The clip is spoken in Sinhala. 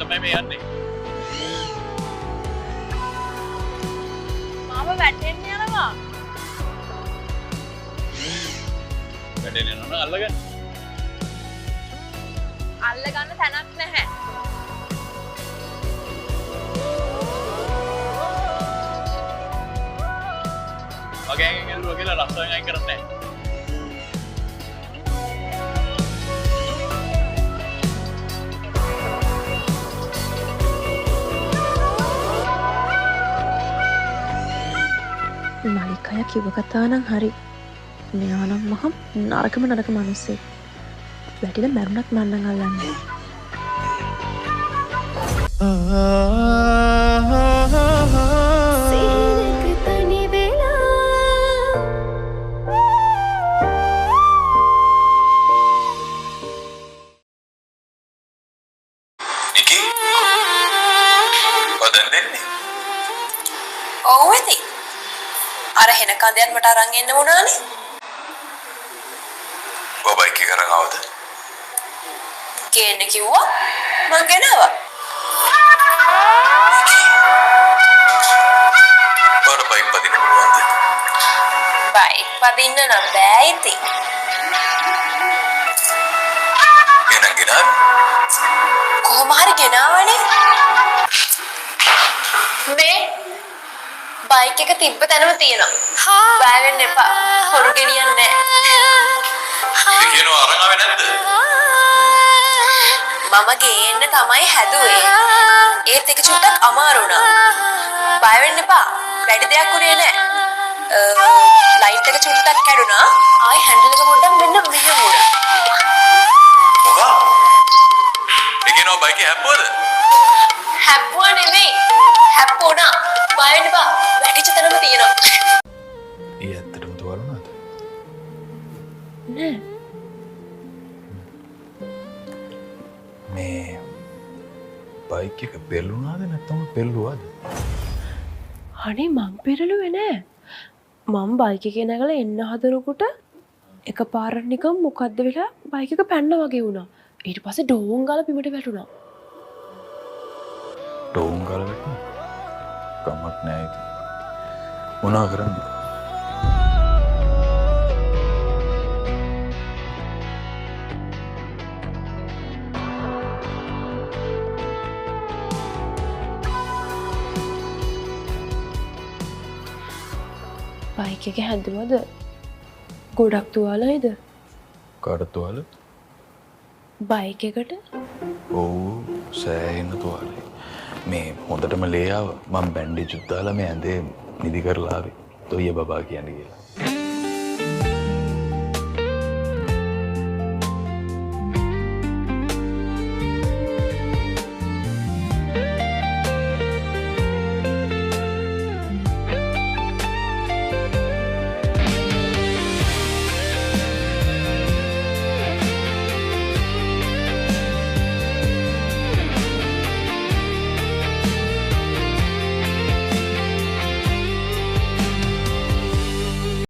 තමයි මේ යන්නේ. මාව වැටෙන්න යනවා. වැටෙන්න යනවා අල්ලගන්න. අල්ලගන්න තැනක් නැහැ. මගේ ඇඟෙන් එල්ලුවා කියලා රස්සාවෙන් අයින් කරන්නේ නැහැ. මලිකය කිව්ව කතාව නම් හරි. මෙයා නම් මහ නරකම නරක මිනිස්සෙක්. වැටිලා මැරුණත් මන්නම් අල්ලන්නේ. Niki, ඔය දැන් දෙන්නේ? ඔව් ඇති. අර හෙන කන්දයන් මට අරන් එන්න වුණානේ. ඔය බයික් එක අරන් ආවද? ගේන්න කිව්වා මං ගෙනාවා. ඔයාට බයික් පදින්න පුළුවන්ද? බයික් පදින්න නම් බෑ ඉතින්. එහෙනම් ගෙනාවේ? කොහොම හරි ගෙනාවනේ. මේ බයික් එක තිබ්බ තැනම තියෙනවා. බය වෙන්න එපා. හොරු ගෙනියන්නේ නැහැ. ඒ කියනවා අරන් ආවේ නැද්ද? මම ගේන්න තමයි හැදුවේ. ඒත් එක චුට්ටක් අමාරු වුණා. බය වෙන්න එපා. වැඩි දෙයක් උනේ නැහැ. ලයිට් එක චුට්ටක් කැඩුනා. ආයි හැන්ඩල් එක පොඩ්ඩක් මෙන්න මෙහෙම වුණා. මොකා? ඒ කියනවා බයික් එක හැප්පුවද? හැප්පුවා නෙමෙයි. හැප්පුණා. බය වෙන්න එපා. වැටිච්ච තැනම තියෙනවා. ඊ ඇත්තටම තුවාලුණාද? නෑ. මේ බයික් එක පෙරළුණාද නැත්නම් පෙරළුවාද? අනේ මං පෙරළුවේ නෑ. මං බයික් එකේ නැගලා එන්න හදනකොට එකපාරට නිකන් මොකද්ද වෙලා බයික් එක පැන්න වගේ වුණා. ඊට පස්සේ ඩෝන් ගාලා බිමට වැටුණා. ඩෝන් ගාලා වැටුණා? කමක් නෑ ඉතින්. මොනවා කරන්නේ? බයික් එක හැදුවද? ගොඩක් තුවාලයිද? කාට තුවාල? බයික් එකට? ඔව් සෑහෙන තුවාලයි. මේ හොඳටම ලේ ආව. මම බැන්ඩේජ් උත් දාලා මේ ඇඳේ නිදි කරලා ආවේ. තොయ్య බබා කියන්නේ කියලා.